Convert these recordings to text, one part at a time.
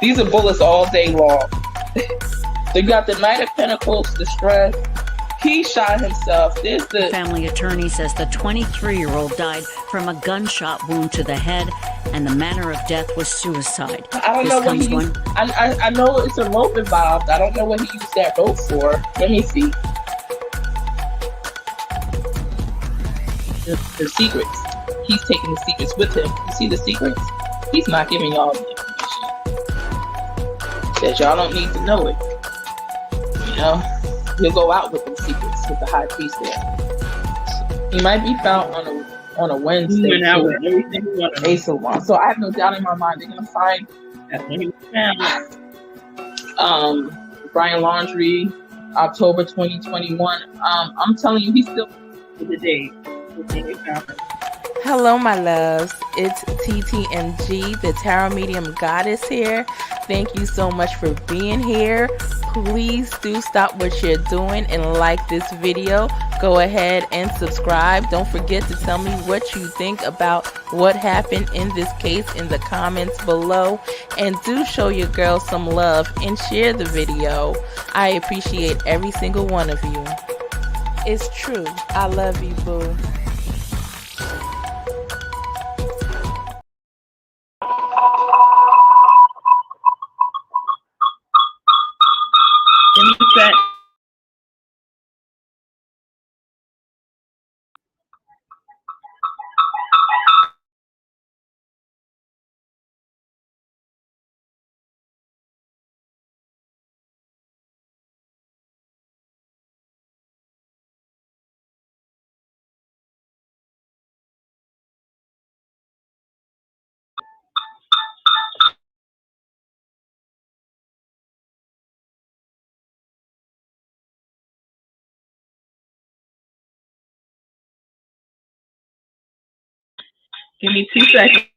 These are bullets all day long. They got the Knight of Pentacles, the Strength. He shot himself. There's the family attorney says the 23-year-old died from a gunshot wound to the head, and the manner of death was suicide. I don't know what he used. I know it's a rope involved. I don't know what he used that rope for. Let me see. The secrets. He's taking the secrets with him. You see the secrets? He's not giving y'all the information. Says y'all don't need to know it. You know? He'll go out with the secrets with the high priest there. He might be found on a Wednesday. Ace of Wands. So I have no doubt in my mind they're gonna find Brian Laundrie, October 2021. I'm telling you, he's still to the day. Hello, my loves. It's TTMG, the Tarot Medium Goddess here. Thank you so much for being here. Please do stop what you're doing and like this video. Go ahead and subscribe. Don't forget to tell me what you think about what happened in this case in the comments below. And do show your girl some love and share the video. I appreciate every single one of you. It's true. I love you, boo. Give me 2 seconds.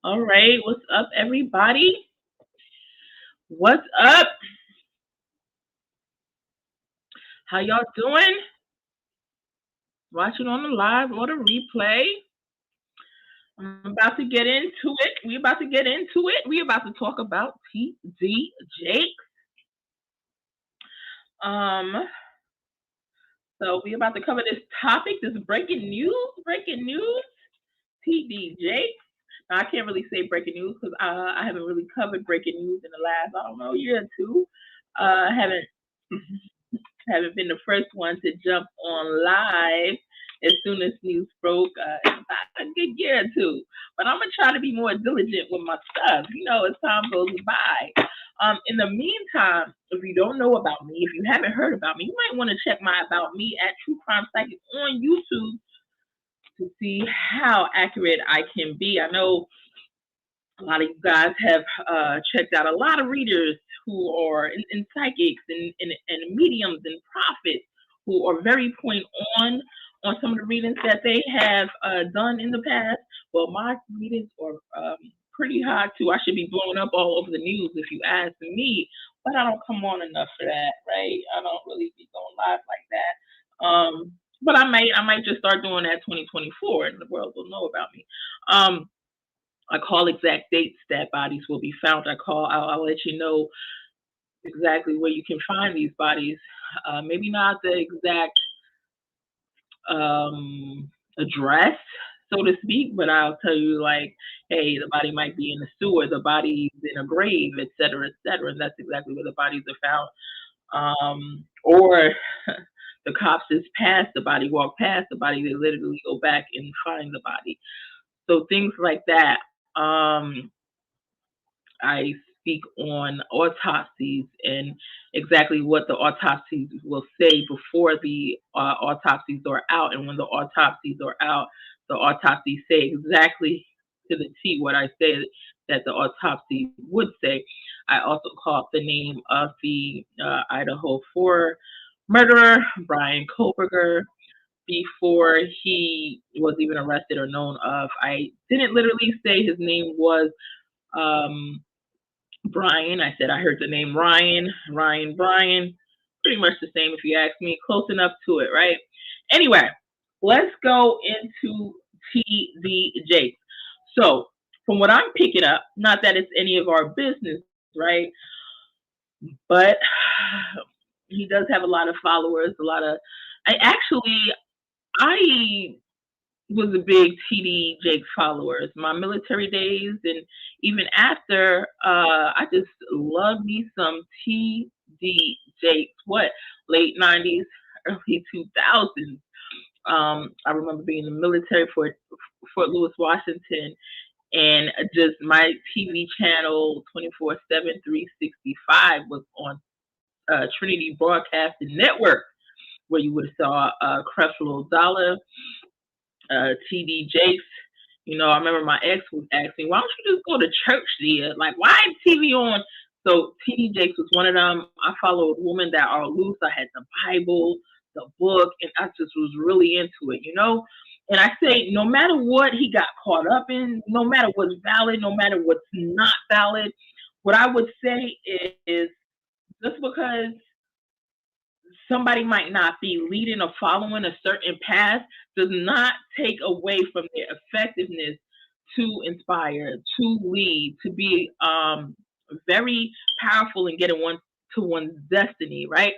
All right, what's up, everybody? What's up? How y'all doing? Watching on the live or the replay. I'm about to get into it. We're about to get into it. We're about to talk about TD Jakes. So we're about to cover this topic, this breaking news. TD Jakes. Now, I can't really say breaking news because I haven't really covered breaking news in the last, I don't know, year or two. I haven't been the first one to jump on live as soon as news broke. About a good year or two. But I'm gonna try to be more diligent with my stuff, as time goes by. In the meantime, if you don't know about me, if you haven't heard about me, you might want to check my About Me at True Crime Psychic on YouTube to see how accurate I can be. I know a lot of you guys have checked out a lot of readers who are in psychics and mediums and prophets who are very point on some of the readings that they have done in the past. Well, my readings are pretty high too. I should be blowing up all over the news if you ask me, but I don't come on enough for that, right? I don't really be going live like that. But I might just start doing that 2024, and the world will know about me. I call exact dates that bodies will be found. I'll let you know exactly where you can find these bodies. Maybe not the exact address, so to speak, but I'll tell you, like, hey, the body might be in the sewer, the body's in a grave, etc., etc., and that's exactly where the bodies are found. Or the cops just passed the body, walk past the body, they literally go back and find the body. So things like that. I speak on autopsies and exactly what the autopsies will say before the autopsies are out. And when the autopsies are out, the autopsies say exactly to the T what I say that the autopsy would say. I also caught the name of the Idaho 4 murderer, Brian Koberger, before he was even arrested or known of. I didn't literally say his name was Brian. I said I heard the name Ryan. Brian. Pretty much the same if you ask me. Close enough to it, right? Anyway, let's go into TD Jakes. So, from what I'm picking up, not that it's any of our business, right? But he does have a lot of followers, I was a big TD Jakes followers. My military days and even after, I just love me some TD Jakes. What, late 90s, early 2000s. I remember being in the military for Fort Lewis, Washington, and just my TV channel 24/7, 365 was on Trinity Broadcasting Network, where you would have saw Creflo Dollar, TD Jakes. I remember my ex would ask me, why don't you just go to church there? Like, why TV on? So TD Jakes was one of them. I followed Women That Are Loose. I had the Bible, the book, and I just was really into it, And I say, no matter what he got caught up in, no matter what's valid, no matter what's not valid, what I would say is just because somebody might not be leading or following a certain path does not take away from their effectiveness to inspire, to lead, to be very powerful in getting to one's destiny, right?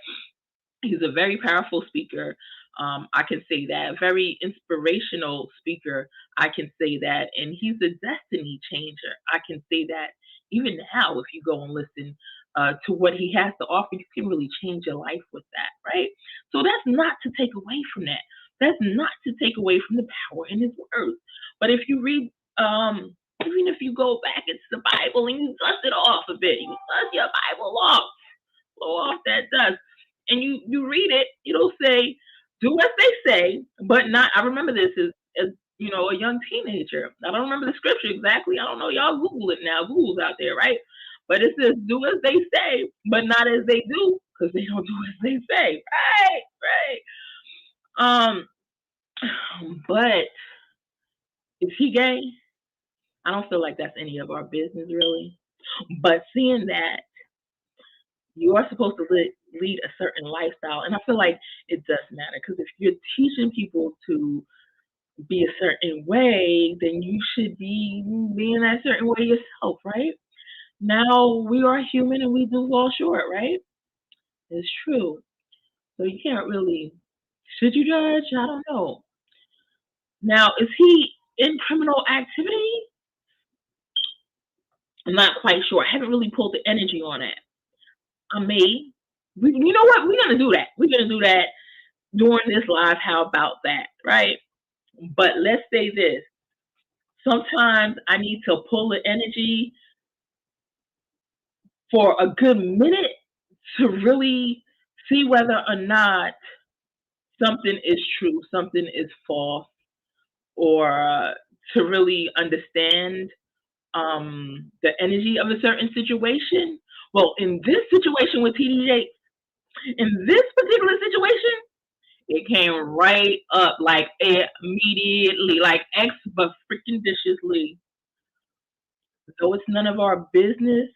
He's a very powerful speaker. I can say that. Very inspirational speaker. I can say that. And he's a destiny changer. I can say that even now, if you go and listen to what he has to offer, you can really change your life with that, right? So that's not to take away from that. That's not to take away from the power in his words. But if you read, even if you go back into the Bible and you dust it off a bit, you dust your Bible off, blow off that dust, and you read it, it'll say, do as they say, but not. I remember this as a young teenager. I don't remember the scripture exactly. I don't know. Y'all Google it now. Google's out there, right? But it says, do as they say, but not as they do, because they don't do as they say. Right. But is he gay? I don't feel like that's any of our business, really. But seeing that you are supposed to lead a certain lifestyle, and I feel like it does matter, because if you're teaching people to be a certain way, then you should be being that certain way yourself, right? Now we are human and we do fall short, right? It's true. So you can't really, should you judge? I don't know. Now, is he in criminal activity? I'm not quite sure. I haven't really pulled the energy on it. I may. You know what? We're going to do that. We're going to do that during this live. How about that, right? But let's say this. Sometimes I need to pull the energy for a good minute to really see whether or not something is true, something is false, or to really understand the energy of a certain situation. Well, in this situation with TDJ, in this particular situation, it came right up like immediately, like X but freaking viciously. Though it's none of our business,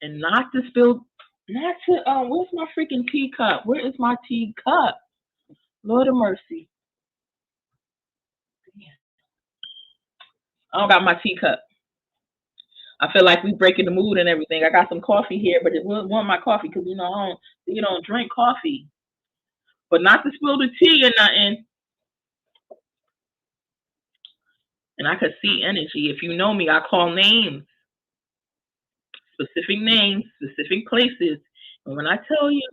and not to spill, not to where's my freaking teacup? Where is my teacup? Lord of mercy. I don't got my teacup. I feel like we breaking the mood and everything. I got some coffee here, but it wouldn't want my coffee because I don't drink coffee. But not to spill the tea or nothing. And I could see energy. If you know me, I call names, specific places. And when I tell you,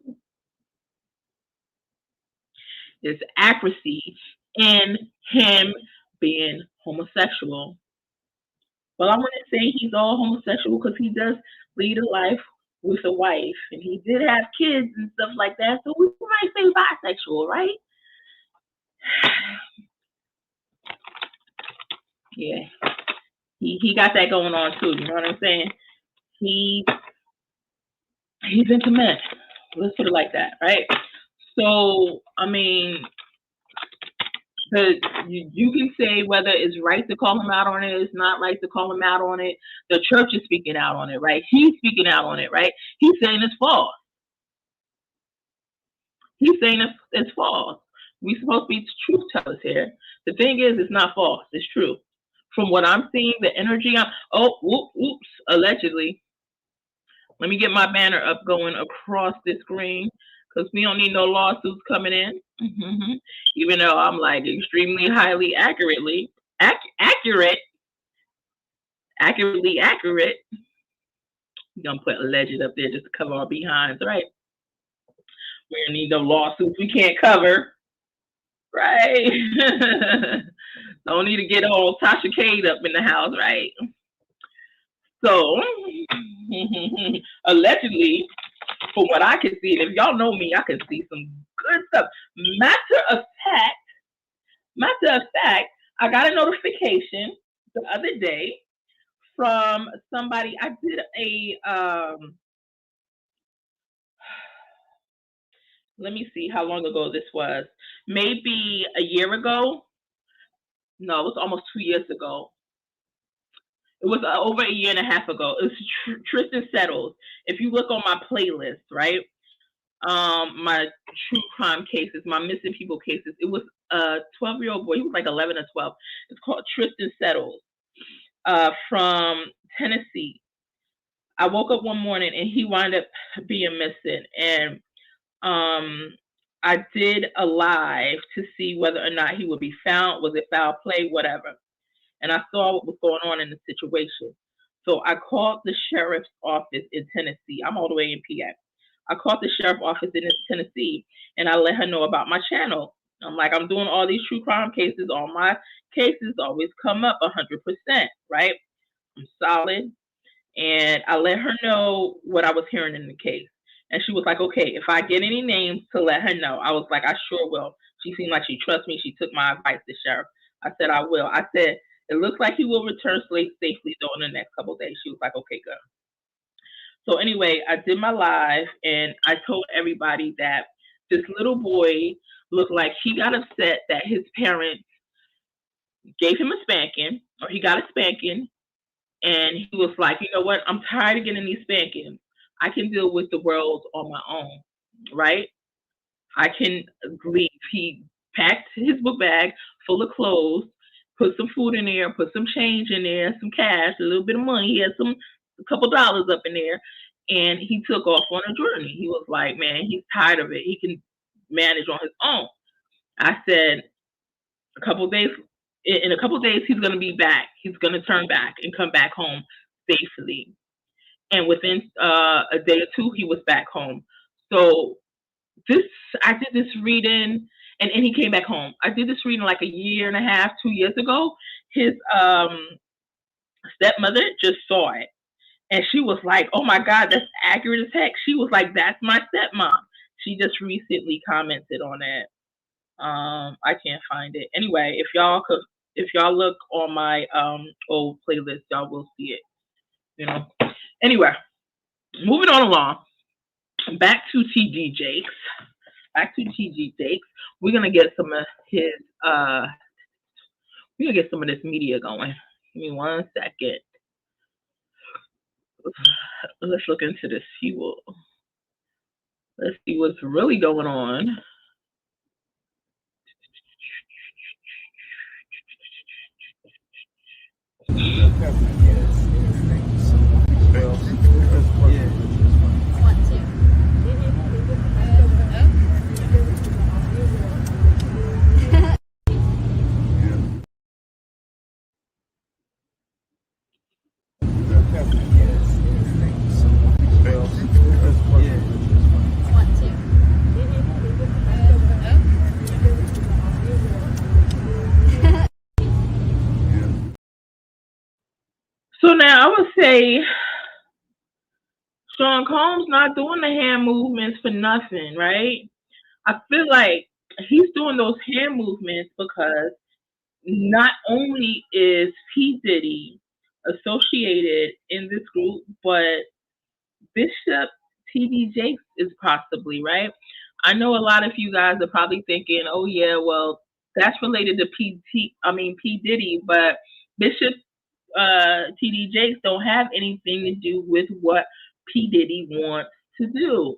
there's accuracy in him being homosexual. Well, I wouldn't say he's all homosexual because he does lead a life with a wife, and he did have kids and stuff like that. So we might say bisexual, right? Yeah, he got that going on too. You know what I'm saying? He's into men. Let's put it like that, right? So I mean, you can say whether it's right to call him out on it, it's not right to call him out on it. The church is speaking out on it, right? He's speaking out on it, right? He's saying it's false. He's saying it's false. We're supposed to be truth tellers here. The thing is, it's not false. It's true. From what I'm seeing, the energy oops, allegedly. Let me get my banner up going across this screen because we don't need no lawsuits coming in. Mm-hmm. Even though I'm like extremely highly accurately accurate. We're gonna put alleged up there just to cover our behinds, right? We don't need no lawsuits we can't cover, right? Don't need to get all Tasha Cade up in the house, right? So allegedly, from what I can see, and if y'all know me, I can see some good stuff. Matter of fact, I got a notification the other day from somebody. I did let me see how long ago this was. Maybe a year ago. No, it was almost 2 years ago. It was over a year and a half ago. It was Tristan Settles. If you look on my playlist, right? My true crime cases, my missing people cases. It was a 12-year-old boy. He was like 11 or 12. It's called Tristan Settles, from Tennessee. I woke up one morning and he wound up being missing, and I did a live to see whether or not he would be found. Was it foul play, whatever? And I saw what was going on in the situation. So I called the sheriff's office in Tennessee. I'm all the way in PA. I called the sheriff's office in Tennessee and I let her know about my channel. I'm like, I'm doing all these true crime cases. All my cases always come up 100%, right? I'm solid. And I let her know what I was hearing in the case. And she was like, okay, if I get any names to let her know. I was like, I sure will. She seemed like she trusts me. She took my advice, the sheriff. I said, I will. I said, it looks like he will return safely though in the next couple of days. She was like, okay, good. So anyway, I did my live and I told everybody that this little boy looked like he got upset that his parents gave him a spanking, or he got a spanking. And he was like, you know what? I'm tired of getting these spankings. I can deal with the world on my own, right? I can grieve. He packed his book bag full of clothes, put some food in there, put some change in there, some cash, a little bit of money. He had a couple dollars up in there, and he took off on a journey. He was like, man, he's tired of it. He can manage on his own. I said, in a couple days, he's going to be back. He's going to turn back and come back home safely. And within a day or two, he was back home. So I did this reading, and he came back home. I did this reading like a year and a half, 2 years ago. His stepmother just saw it, and she was like, "Oh my God, that's accurate as heck." She was like, "That's my stepmom." She just recently commented on it. I can't find it. Anyway, if y'all look on my old playlist, y'all will see it. You know. Anyway, moving on along. Back to TD Jakes. We're gonna get some of his we're gonna get some of this media going. Give me 1 second. Let's look into this. Let's see what's really going on. So now I would say Sean Combs not doing the hand movements for nothing, right? I feel like he's doing those hand movements because not only is P. Diddy associated in this group, but Bishop T.D. Jakes is possibly, right? I know a lot of you guys are probably thinking, oh yeah, well, that's related to P. Diddy, but Bishop T.D. Jakes don't have anything to do with what P. Diddy wants to do.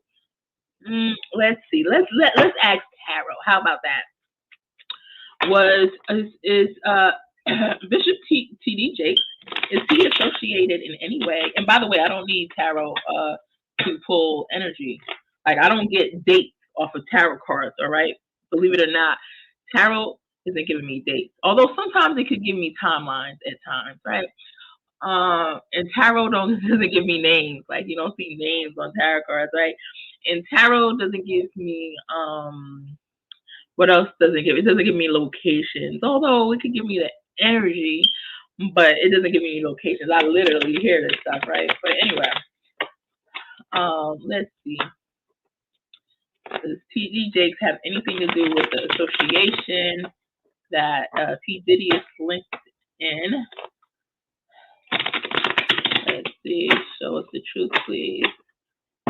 Let's see. Let's ask Tarot. How about that? Is Bishop T.D. Jakes, is he associated in any way? And by the way, I don't need tarot to pull energy. Like, I don't get dates off of tarot cards, all right? Believe it or not, tarot isn't giving me dates. Although sometimes it could give me timelines at times, right? And tarot doesn't give me names. Like, you don't see names on tarot cards, right? And tarot doesn't give me what else does it give? It doesn't give me locations, although it could give me the energy, but it doesn't give me any locations. I literally hear this stuff, right? But anyway, let's see. Does T.D. Jakes have anything to do with the association that P. Diddy is linked in? Let's see. Show us the truth, please.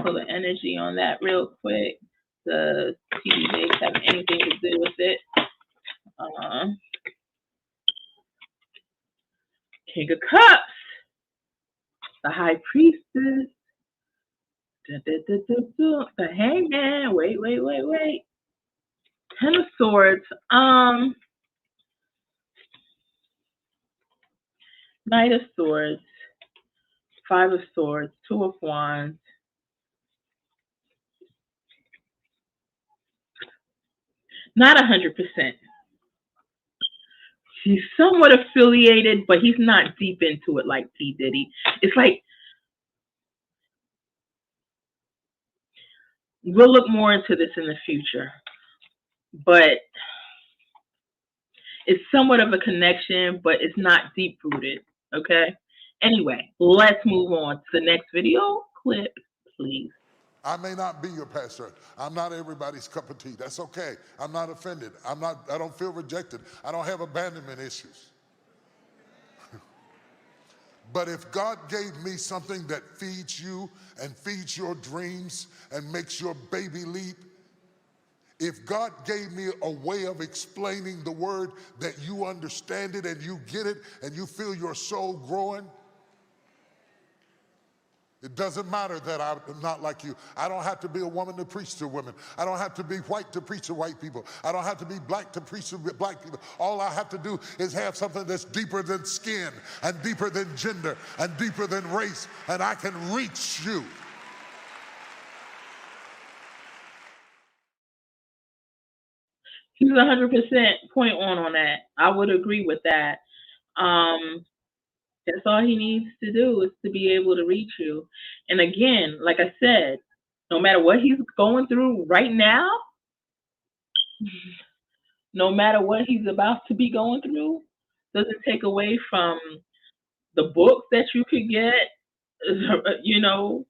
Pull the energy on that real quick. Does T.D. Jakes have anything to do with it? King of Cups, the High Priestess, the Hangman. Wait. Ten of Swords. Knight of Swords, Five of Swords, Two of Wands. Not 100%. He's somewhat affiliated, but he's not deep into it like P. Diddy. It's like, we'll look more into this in the future, but it's somewhat of a connection, but it's not deep rooted. Okay. Anyway, let's move on to the next video clip, please. I may not be your pastor. I'm not everybody's cup of tea. That's okay. I'm not offended. I don't feel rejected. I don't have abandonment issues. But if God gave me something that feeds you and feeds your dreams and makes your baby leap, if God gave me a way of explaining the word that you understand it and you get it and you feel your soul growing, It doesn't matter that I'm not like you. I don't have to be a woman to preach to women. I don't have to be white to preach to white people. I don't have to be black to preach to black people. All I have to do is have something that's deeper than skin and deeper than gender and deeper than race, and I can reach you. He's 100% point on that. I would agree with that. That's all he needs to do is to be able to reach you. And again, like I said, no matter what he's going through right now, no matter what he's about to be going through, doesn't take away from the books that you could get, you know,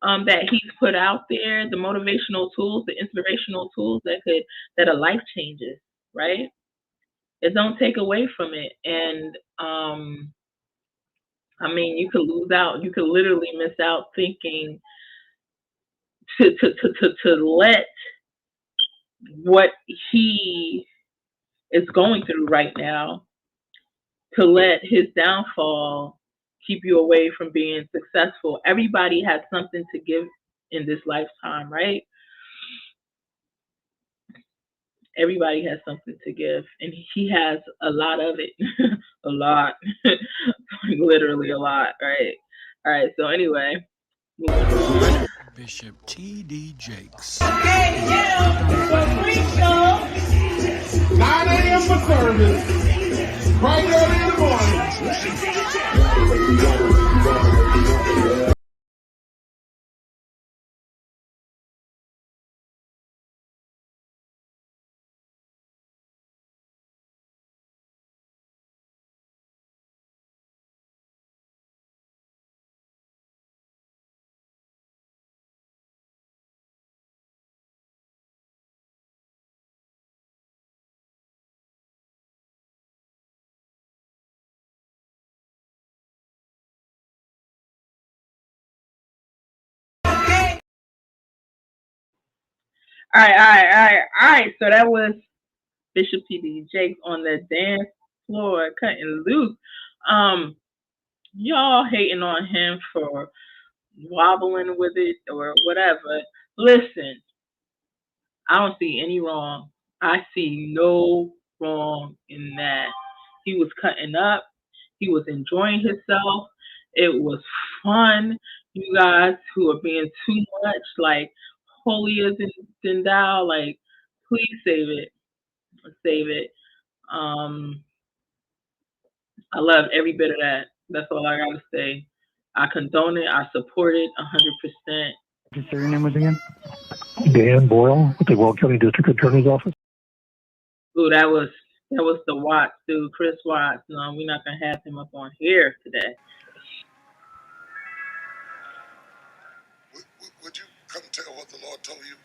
that he's put out there, the motivational tools, the inspirational tools that are life changes, right? It don't take away from it. And I mean, you could lose out. You could literally miss out thinking to let what he is going through right now, to let his downfall keep you away from being successful. Everybody has something to give in this lifetime, right? Everybody has something to give, and he has a lot of it. A lot. Literally a lot, right? All right, so anyway. Bishop T.D. Jakes. 8 a.m. for pre-show. 9 a.m. for service. Right early in the morning. All right. So that was Bishop T.D. Jakes on the dance floor, cutting loose. Y'all hating on him for wobbling with it or whatever. Listen, I don't see any wrong. I see no wrong in that. He was cutting up. He was enjoying himself. It was fun. You guys who are being too much, like holier than thou, like please save it. Save it. I love every bit of that. That's all I gotta say. I condone it. I support it 100%. Did you say your name was again? Dan Boyle with the Weld County District Attorney's Office. Ooh, that was the Watts dude, Chris Watts. No, we're not gonna have him up on here today. Would you come tell what the Lord told you?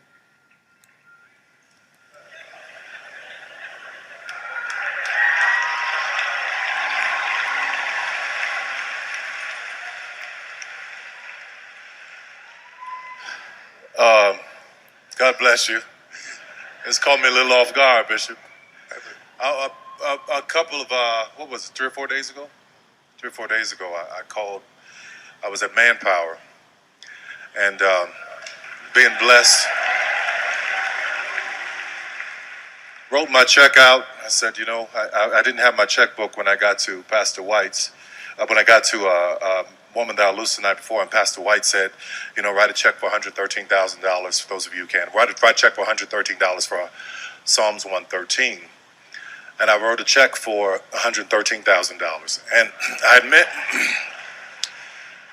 God bless you. It's caught me a little off guard, Bishop. A couple of, what was it, 3 or 4 days ago? 3 or 4 days ago, I called. I was at Manpower and being blessed. Wrote my check out. I said, you know, I didn't have my checkbook when I got to Pastor White's. When I got to Woman Thou Loosed the night before, and Pastor White said, you know, write a check for $113,000 for those of you who can. Write a check for $113 for Psalms 113. And I wrote a check for $113,000. And I admit,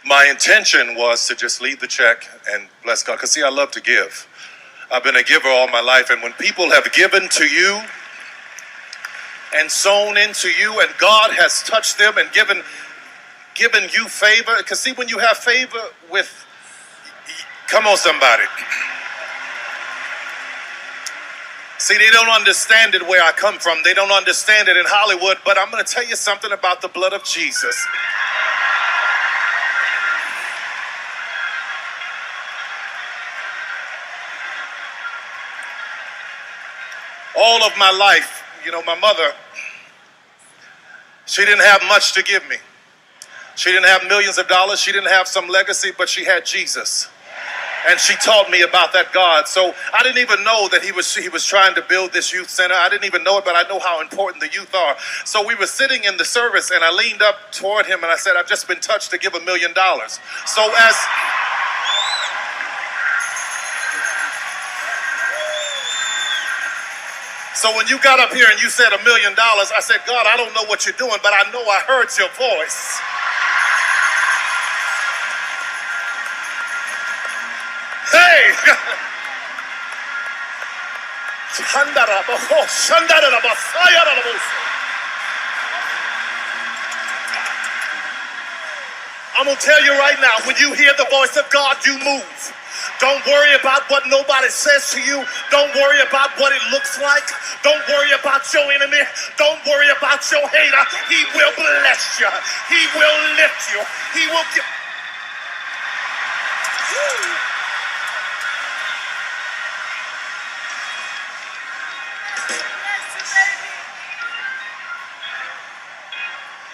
my intention was to just leave the check and bless God. Because, see, I love to give. I've been a giver all my life. And when people have given to you and sown into you, and God has touched them and given you favor, because see, when you have favor with, come on somebody. See, they don't understand it where I come from. They don't understand it in Hollywood, but I'm going to tell you something about the blood of Jesus. All of my life, you know, my mother, she didn't have much to give me. She didn't have millions of dollars. She didn't have some legacy, but she had Jesus. And she taught me about that God. So I didn't even know that he was trying to build this youth center. I didn't even know it, but I know how important the youth are. So we were sitting in the service, and I leaned up toward him, and I said, I've just been touched to give $1 million. So when you got up here and you said $1 million, I said, God, I don't know what you're doing, but I know I heard your voice. Hey! I'm going to tell you right now, when you hear the voice of God, you move. Don't worry about what nobody says to you. Don't worry about what it looks like. Don't worry about your enemy. Don't worry about your hater. He will bless you. He will lift you. He will give.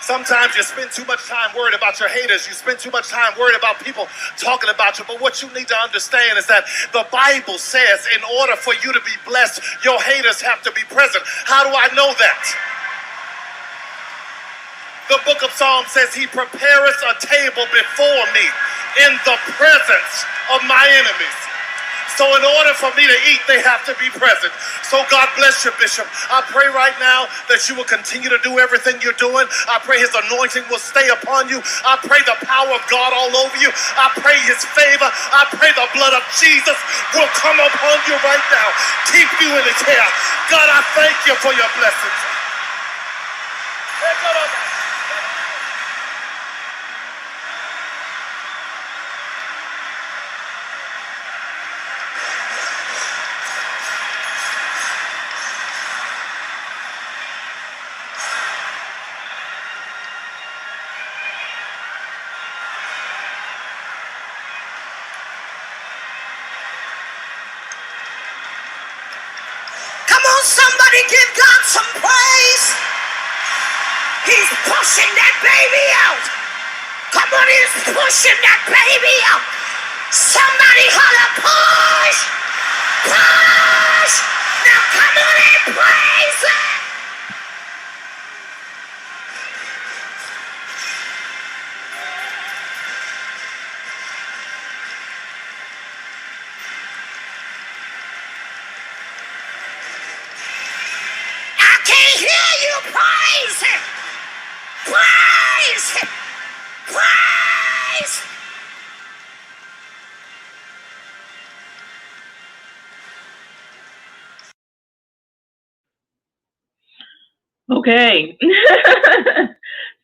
Sometimes you spend too much time worried about your haters. You spend too much time worried about people talking about you. But what you need to understand is that the Bible says in order for you to be blessed, your haters have to be present. How do I know that? The book of Psalms says he prepareth a table before me in the presence of my enemies. So in order for me to eat, they have to be present. So God bless you, Bishop. I pray right now that you will continue to do everything you're doing. I pray his anointing will stay upon you. I pray the power of God all over you. I pray his favor. I pray the blood of Jesus will come upon you right now. Keep you in his hair. God, I thank you for your blessings. Somebody give God some praise. He's pushing that baby out. Come on, he's pushing that baby out. Somebody holler, push, push. Now come on and praise it. Praise him! Praise him! Praise! Okay.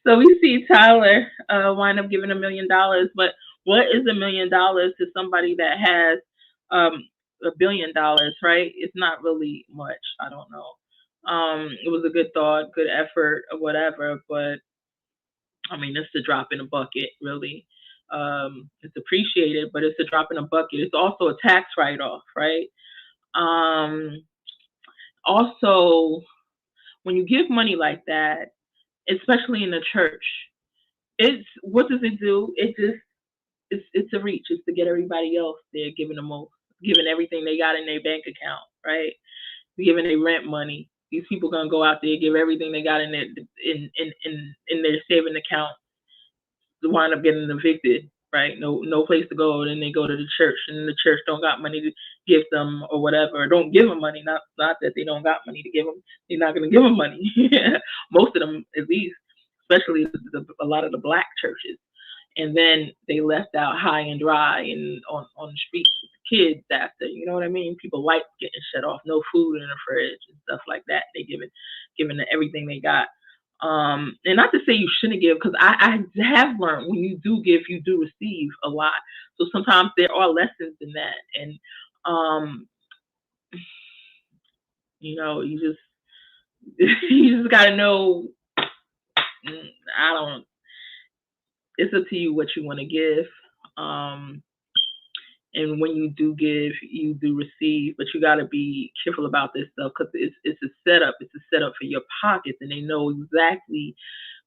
So we see Tyler wind up giving $1 million, but what is $1 million to somebody that has $1 billion, right? It's not really much. I don't know. It was a good thought, good effort, or whatever, but I mean, it's a drop in a bucket, really. It's appreciated, but it's a drop in a bucket. It's also a tax write-off, right? Also, when you give money like that, especially in the church, what does it do? It's a reach. It's to get everybody else there giving the most, giving everything they got in their bank account, right? Giving their rent money. These people gonna go out there, give everything they got in their saving account, to wind up getting evicted, right? No place to go. Then they go to the church, and the church don't got money to give them or whatever. Or don't give them money. Not that they don't got money to give them. They're not gonna give them money. Most of them, at least, especially a lot of the black churches. And then they left out high and dry and on the streets with the kids after, you know what I mean? People lights getting shut off, no food in the fridge and stuff like that. They giving everything they got. And not to say you shouldn't give, because I have learned when you do give, you do receive a lot. So sometimes there are lessons in that. And, you know, you just got to know, it's up to you what you want to give. And when you do give, you do receive, but you got to be careful about this stuff, because it's a setup. It's a setup for your pockets, and they know exactly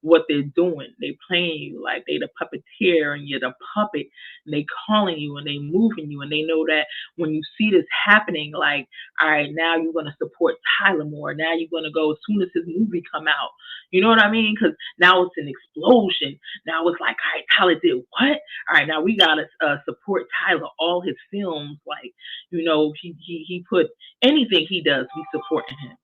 what they're doing. They playing you like they the puppeteer and you're the puppet, and they calling you and they moving you, and they know that when you see this happening, like, all right, now you're gonna support Tyler more. Now you're gonna go as soon as his movie come out. You know what I mean? Because now it's an explosion. Now it's like, all right, Tyler did what? All right, now we gotta support Tyler. All his films, like, you know, he put anything he does, we supporting him,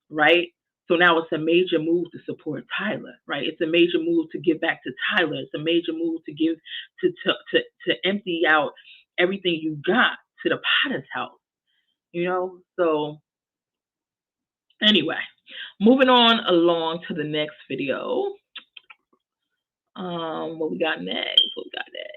right? So now it's a major move to support Tyler, right? It's a major move to give back to Tyler. It's a major move to give to empty out everything you got to the Potter's house, you know? So anyway, moving on along to the next video. What we got next? What we got next?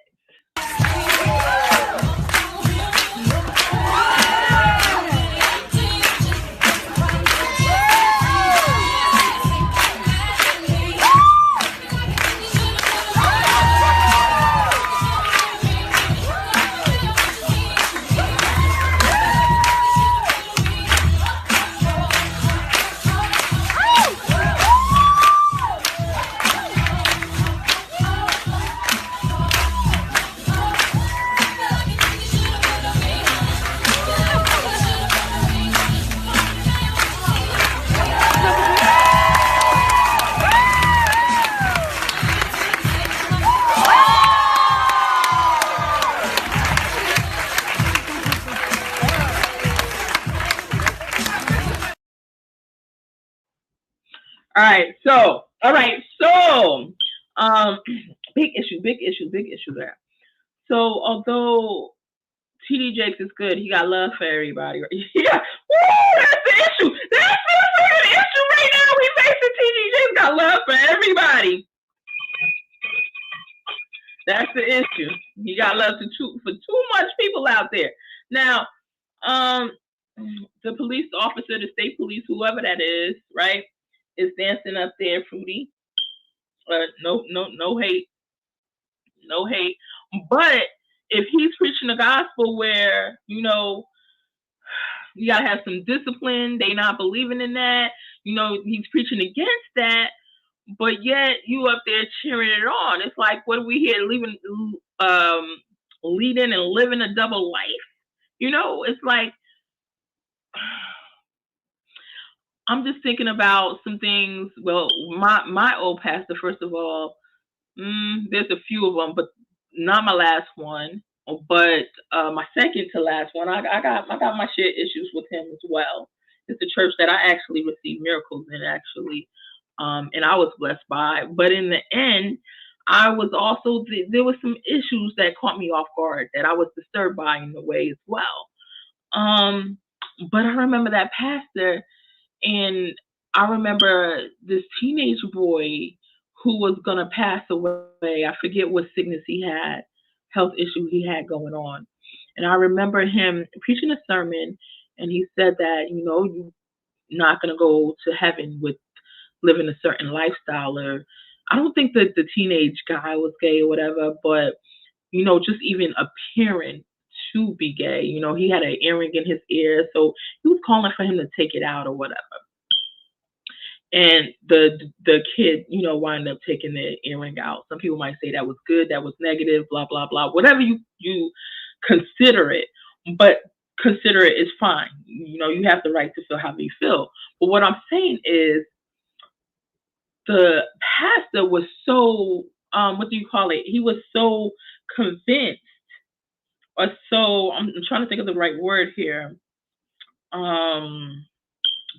All right, so big issue there. So although TD Jakes is good, he got love for everybody. Yeah, woo, that's the issue. That's the issue right now. We facing TD Jakes got love for everybody. That's the issue. He got love for too much people out there. Now, the police officer, the state police, whoever that is, right, is dancing up there, Fruity. No hate. But if he's preaching the gospel where, you know, you gotta have some discipline, they not believing in that, you know, he's preaching against that, but yet you up there cheering it on. It's like, what are we here leading and living a double life? You know, it's like, I'm just thinking about some things. Well, my old pastor, first of all, there's a few of them, but not my last one. But my second to last one, I got my share issues with him as well. It's a church that I actually received miracles in, actually, and I was blessed by. But in the end, I was also there was some issues that caught me off guard that I was disturbed by in a way as well. But I remember that pastor. And I remember this teenage boy who was going to pass away. I forget what sickness he had, health issue he had going on. And I remember him preaching a sermon, and he said that, you know, you're not going to go to heaven with living a certain lifestyle. Or I don't think that the teenage guy was gay or whatever, but, you know, just even appearing to be gay. You know, he had an earring in his ear, so he was calling for him to take it out or whatever. And the kid, you know, wind up taking the earring out. Some people might say that was good, that was negative, blah, blah, blah. Whatever you consider it, but consider it is fine. You know, you have the right to feel how you feel. But what I'm saying is the pastor was so, what do you call it? He was so convinced, or so, I'm trying to think of the right word here.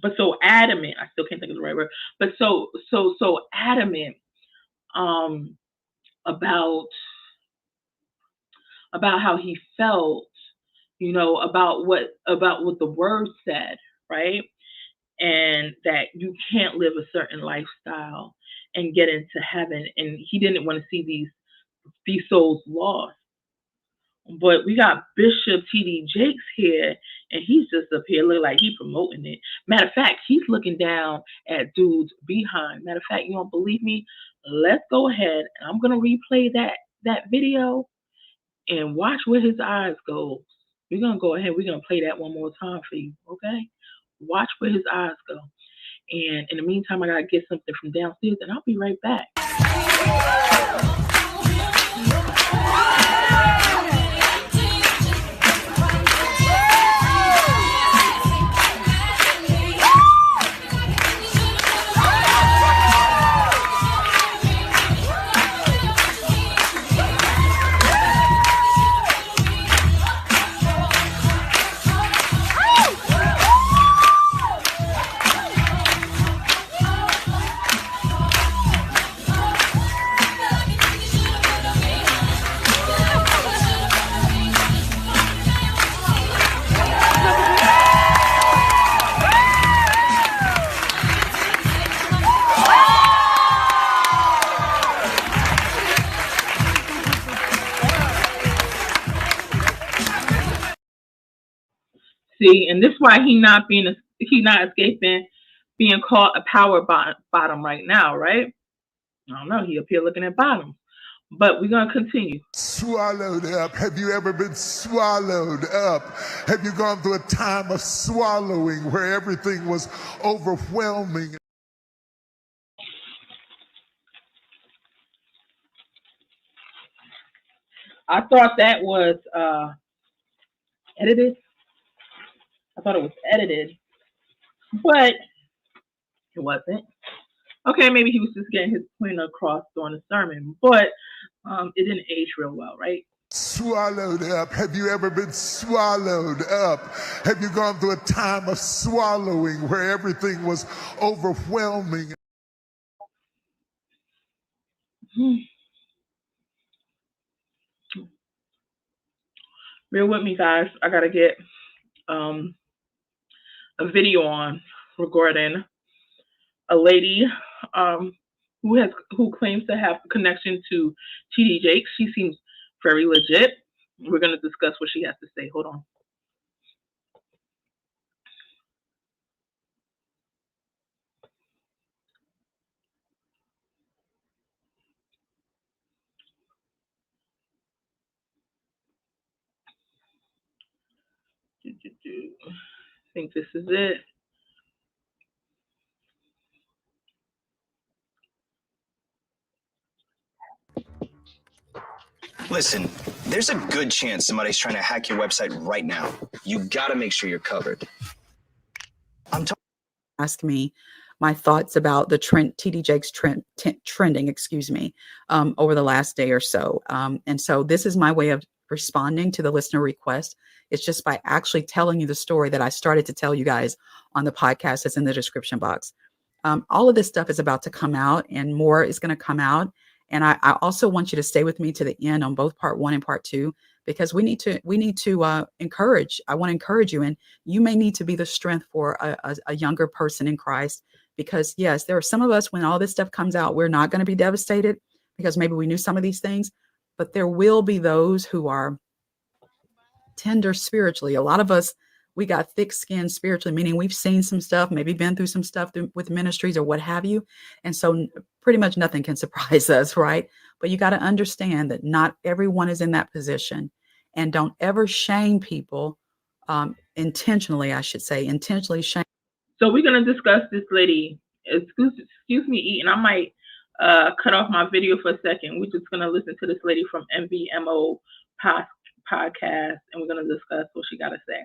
But so adamant, I still can't think of the right word, but so adamant about how he felt, you know, about what the word said, right? And that you can't live a certain lifestyle and get into heaven. And he didn't want to see these souls lost. But we got Bishop TD Jakes here, and he's just up here looking like he's promoting it. Matter of fact, he's looking down at dude's behind. Matter of fact, you don't believe me? Let's go ahead, and I'm gonna replay that video and watch where his eyes go. We're gonna go ahead. We're gonna play that one more time for you, okay? Watch where his eyes go. And in the meantime, I got to get something from downstairs, and I'll be right back. See, and this is why he's not escaping being called a power bottom right now, right? I don't know. He up here looking at bottoms, but we're gonna continue. Swallowed up. Have you ever been swallowed up? Have you gone through a time of swallowing where everything was overwhelming? I thought that was edited. I thought it was edited, but it wasn't. Okay, maybe he was just getting his point across during the sermon, but it didn't age real well, right? Swallowed up. Have you ever been swallowed up? Have you gone through a time of swallowing where everything was overwhelming? Bear with me, guys. I gotta get a video on regarding a lady who claims to have a connection to TD Jakes. She seems very legit. We're going to discuss what she has to say. Hold on. I think this is it. Listen, there's a good chance somebody's trying to hack your website right now. You gotta make sure you're covered. Ask me my thoughts about the TD Jakes trending, over the last day or so. And so this is my way of responding to the listener request. It's just by actually telling you the story that I started to tell you guys on the podcast that's in the description box. All of this stuff is about to come out, and more is going to come out. And I also want you to stay with me to the end on both part 1 and part 2, because we need to encourage. I want to encourage you, and you may need to be the strength for a younger person in Christ, because yes, there are some of us, when all this stuff comes out, we're not going to be devastated because maybe we knew some of these things, but there will be those who are tender spiritually. A lot of us, we got thick skin spiritually, meaning we've seen some stuff, maybe been through some stuff with ministries or what have you. And so pretty much nothing can surprise us, right? But you got to understand that not everyone is in that position, and don't ever shame people intentionally, I should say, intentionally shame. So we're going to discuss this lady. Excuse me, Eaton. I might cut off my video for a second. We're just going to listen to this lady from MVMO podcast, and we're going to discuss what she got to say.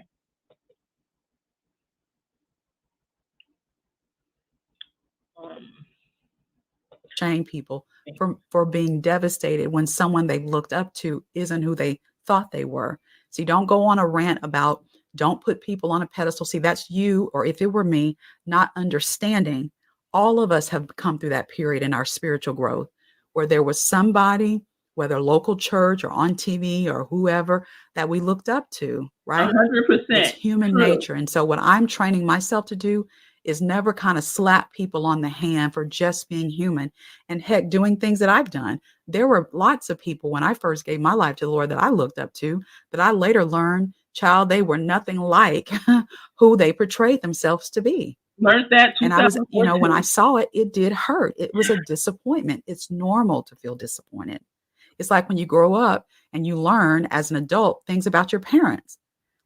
Shame people for being devastated when someone they looked up to isn't who they thought they were. See, don't go on a rant about, don't put people on a pedestal. See, that's you, or if it were me, not understanding. All of us have come through that period in our spiritual growth where there was somebody, whether local church or on TV or whoever, that we looked up to, right? 100%. It's human nature. And so what I'm training myself to do is never kind of slap people on the hand for just being human, and heck, doing things that I've done. There were lots of people when I first gave my life to the Lord that I looked up to, that I later learned, child, they were nothing like who they portrayed themselves to be. Learned that. And I was, when I saw it, it did hurt. It was a disappointment. It's normal to feel disappointed. It's like when you grow up and you learn as an adult things about your parents.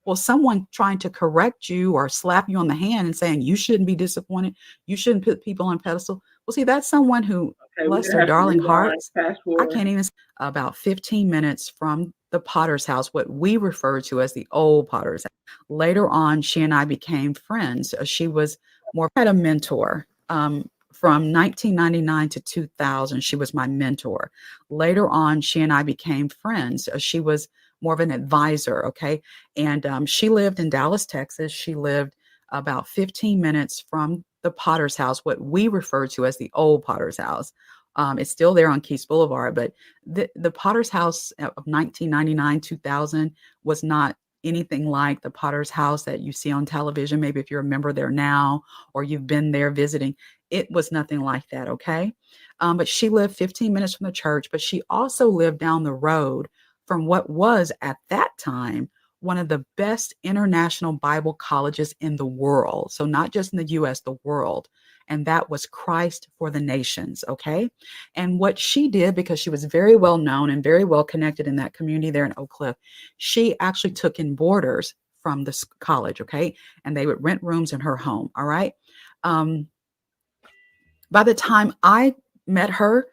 Well, someone trying to correct you or slap you on the hand and saying you shouldn't be disappointed, you shouldn't put people on pedestal. Well, see, that's someone who, Okay, we're bless gonna their have to darling rewind, hearts, fast I forward. can't even, about 15 minutes from the Potter's house, what we refer to as the old Potter's house. Later on, she and I became friends. She was more, had a mentor. From 1999 to 2000, she was my mentor. Later on, she and I became friends. She was more of an advisor, okay? And she lived in Dallas, Texas. She lived about 15 minutes from the Potter's house, what we refer to as the old Potter's house. It's still there on Keys Boulevard, but the Potter's house of 1999, 2000 was not anything like the Potter's house that you see on television. Maybe if you're a member there now or you've been there visiting, it was nothing like that, okay? But she lived 15 minutes from the church, but she also lived down the road from what was at that time one of the best international Bible colleges in the world. So not just in the US, the world. And that was Christ for the Nations, okay? And what she did, because she was very well known and very well connected in that community there in Oak Cliff, she actually took in boarders from this college, okay? And they would rent rooms in her home, all right? By the time I met her,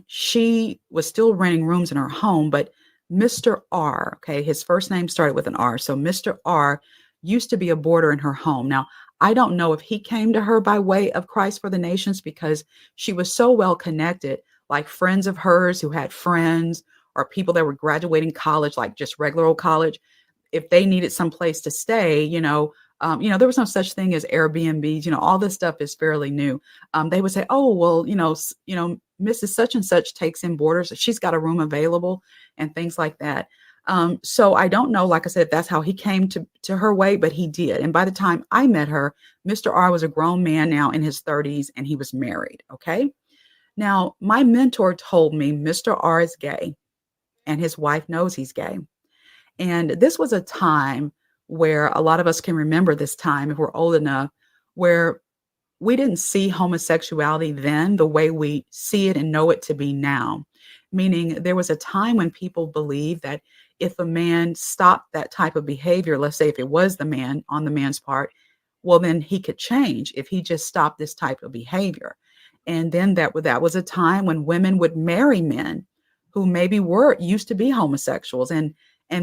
she was still renting rooms in her home, but Mr. R, okay, his first name started with an R. So Mr. R used to be a boarder in her home. Now, I don't know if he came to her by way of Christ for the Nations because she was so well connected, like friends of hers who had friends or people that were graduating college, like just regular old college. If they needed some place to stay, there was no such thing as Airbnbs. All this stuff is fairly new. They would say, "Oh, well, Mrs. Such and Such takes in boarders. She's got a room available," and things like that. So I don't know, like I said, if that's how he came to her way, but he did. And by the time I met her, Mr. R was a grown man now in his 30s, and he was married. Okay. Now, my mentor told me Mr. R is gay, and his wife knows he's gay. And this was a time where a lot of us can remember this time if we're old enough, where we didn't see homosexuality then the way we see it and know it to be now. Meaning there was a time when people believed that if a man stopped that type of behavior, let's say if it was the man on the man's part, well, then he could change if he just stopped this type of behavior. And then that was a time when women would marry men who maybe used to be homosexuals and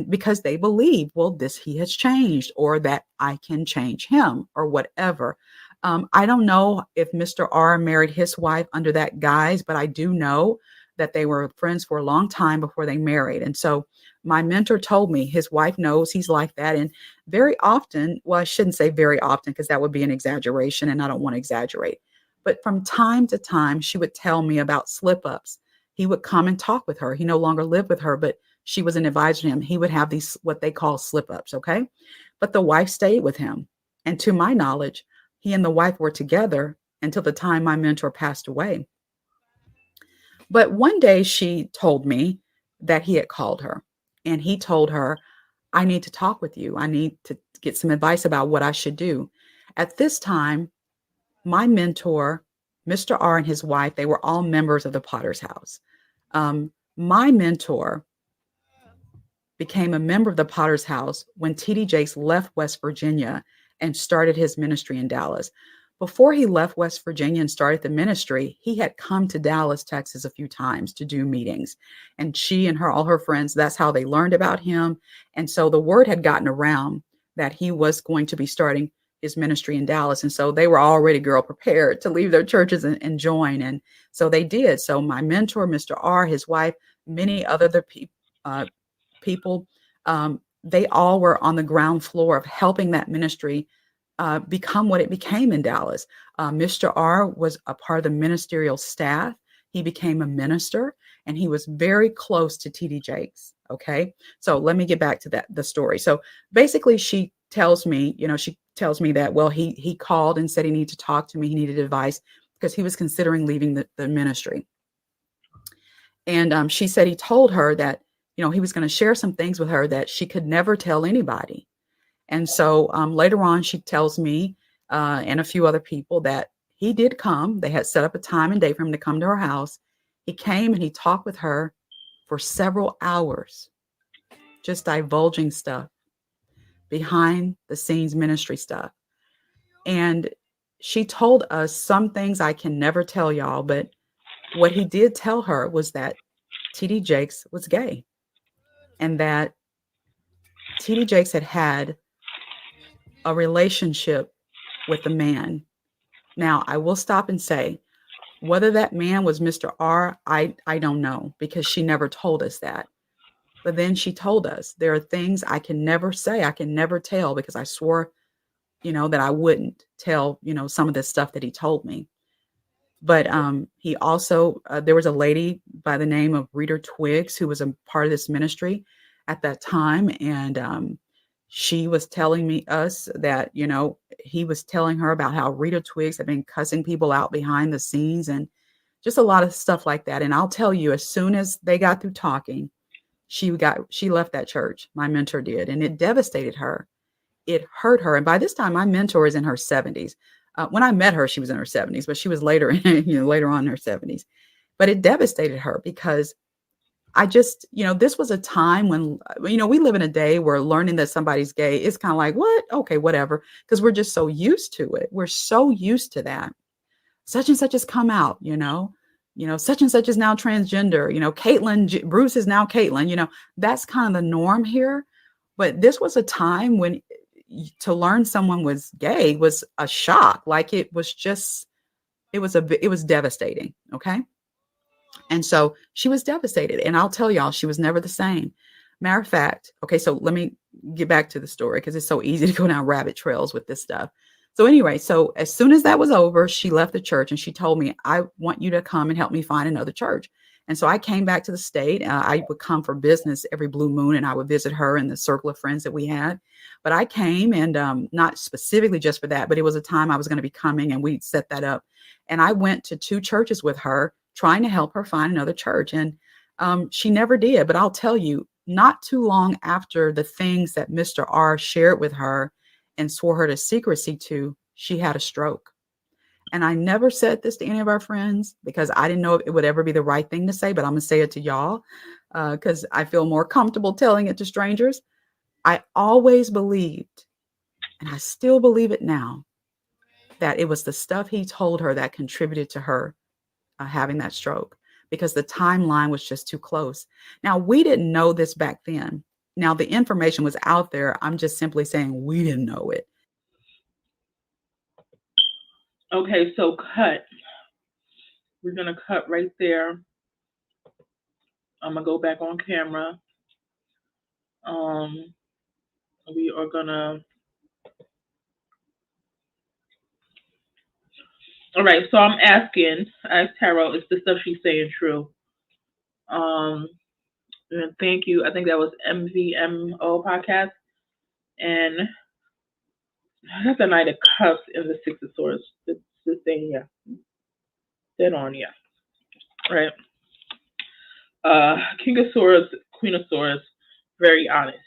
because they believe, well, he has changed or that I can change him or whatever. I don't know if Mr. R married his wife under that guise, but I do know that they were friends for a long time before they married. And so my mentor told me his wife knows he's like that. And very often, well, I shouldn't say very often because that would be an exaggeration and I don't want to exaggerate. But from time to time, she would tell me about slip-ups. He would come and talk with her. He no longer lived with her, but she was an advisor to him. He would have these, what they call slip-ups, okay? But the wife stayed with him. And to my knowledge, he and the wife were together until the time my mentor passed away. But one day she told me that he had called her and he told her, I need to talk with you. I need to get some advice about what I should do. At this time, my mentor, Mr. R and his wife, they were all members of the Potter's house. My mentor became a member of the Potter's house when T.D. Jakes left West Virginia and started his ministry in Dallas. Before he left West Virginia and started the ministry, he had come to Dallas, Texas a few times to do meetings. And she and all her friends, that's how they learned about him. And so the word had gotten around that he was going to be starting his ministry in Dallas. And so they were already prepared to leave their churches and join. And so they did. So my mentor, Mr. R, his wife, many other people, they all were on the ground floor of helping that ministry become what it became in Dallas. Mr. R was a part of the ministerial staff. He became a minister and he was very close to T.D. Jakes. Okay. So let me get back to the story. So basically she tells me that, well, he called and said he needed to talk to me. He needed advice because he was considering leaving the ministry. And she said he told her that, he was going to share some things with her that she could never tell anybody. And so later on, she tells me and a few other people that he did come. They had set up a time and day for him to come to her house. He came and he talked with her for several hours, just divulging stuff. behind the scenes ministry stuff. And she told us some things I can never tell y'all, but what he did tell her was that TD Jakes was gay and that TD Jakes had a relationship with a man. Now, I will stop and say, whether that man was Mr. R, I don't know, because she never told us that. But then she told us there are things I can never say, I can never tell, because I swore, that I wouldn't tell, some of the stuff that he told me. But he also, there was a lady by the name of Rita Twiggs who was a part of this ministry at that time. And she was telling us that, he was telling her about how Rita Twiggs had been cussing people out behind the scenes and just a lot of stuff like that. And I'll tell you, as soon as they got through talking, she left that church. My mentor did. And it devastated her. It hurt her. And by this time, my mentor is in her 70s. When I met her, she was in her 70s, but she was later, later on in her 70s. But it devastated her because I just, this was a time when, we live in a day where learning that somebody's gay is kind of like, what? Okay, whatever. Because we're just so used to it. We're so used to that. Such and such has come out, such and such is now transgender, Bruce is now Caitlin, that's kind of the norm here. But this was a time when to learn someone was gay was a shock. Like it was devastating. Okay. And so she was devastated. And I'll tell y'all, she was never the same. Matter of fact, okay, so let me get back to the story because it's so easy to go down rabbit trails with this stuff. So anyway, so as soon as that was over, she left the church and she told me, I want you to come and help me find another church. And so I came back to the state. I would come for business every blue moon and I would visit her and the circle of friends that we had. But I came and not specifically just for that, but it was a time I was going to be coming and we set that up. And I went to 2 churches with her trying to help her find another church. And she never did. But I'll tell you, not too long after the things that Mr. R shared with her and swore her to secrecy to, she had a stroke. And I never said this to any of our friends because I didn't know if it would ever be the right thing to say, but I'm going to say it to y'all because I feel more comfortable telling it to strangers. I always believed, and I still believe it now, that it was the stuff he told her that contributed to her having that stroke because the timeline was just too close. Now, we didn't know this back then. Now, the information was out there. I'm just simply saying we didn't know it. Okay, so cut. We're going to cut right there. I'm going to go back on camera. We are going to... All right, so I'm asking, I asked Tarot, is the stuff she's saying true? And thank you. I think that was MVMO podcast. And that's the Knight of Cups and the Six of Swords. It's the thing, yeah. Dead on, yeah. Right. King of Swords, Queen of Swords, very honest,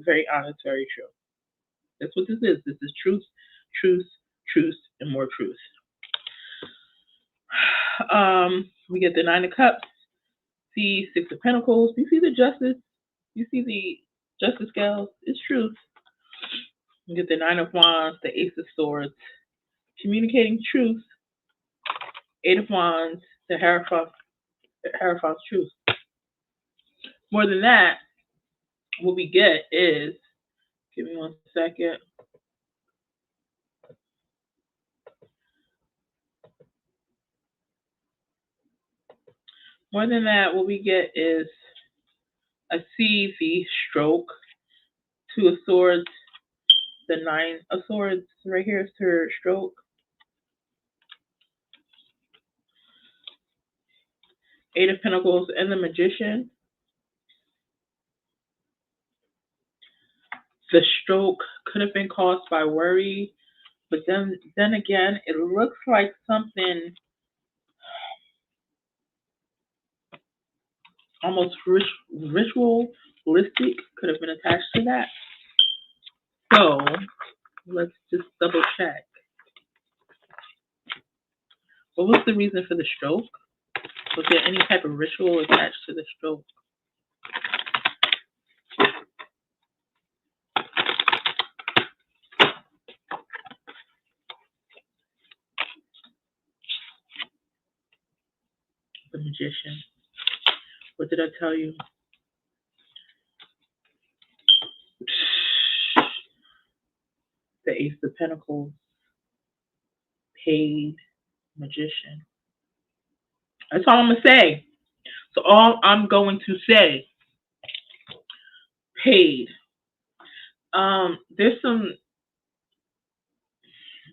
very true. That's what this is. This is truth, truth, truth, and more truth. We get the Nine of Cups, the Six of Pentacles. You see the Justice. You see the Justice scales. It's truth. We get the Nine of Wands, the Ace of Swords, communicating truth. Eight of Wands, the Hierophant's truth. More than that, what we get is, give me 1 second. More than that, what we get is, I see the stroke, Two of Swords, the Nine of Swords right here is her stroke. Eight of Pentacles and the Magician. The stroke could have been caused by worry, but then again, it looks like something almost ritualistic could have been attached to that. So let's just double check. What was the reason for the stroke? Was there any type of ritual attached to the stroke? The Magician. What did I tell you? The Ace of Pentacles. Paid. Magician. That's all I'm going to say. So all I'm going to say. Paid. There's some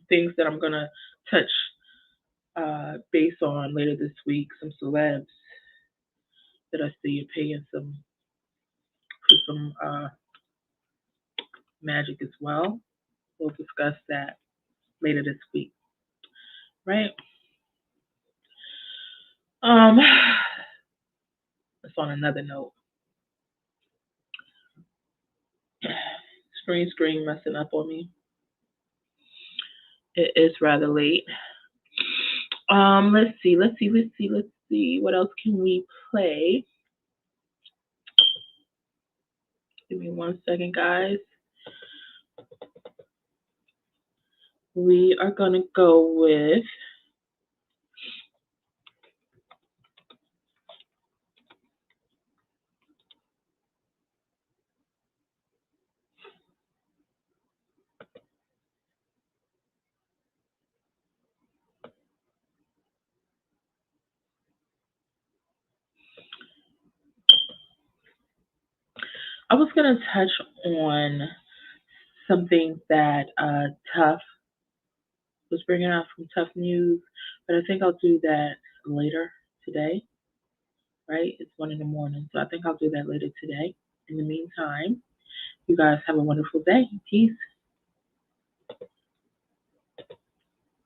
things that I'm going to touch based on later this week. Some celebs that I see are paying for some magic as well. We'll discuss that later this week. Right? That's on another note. Screen messing up on me. It is rather late. Let's see. What else can we play? Give me 1 second, guys. We are gonna go with I was gonna touch on something that Tough was bringing out from Tough News, but I think I'll do that later today. Right? It's 1 in the morning, so I think I'll do that later today. In the meantime, you guys have a wonderful day. Peace.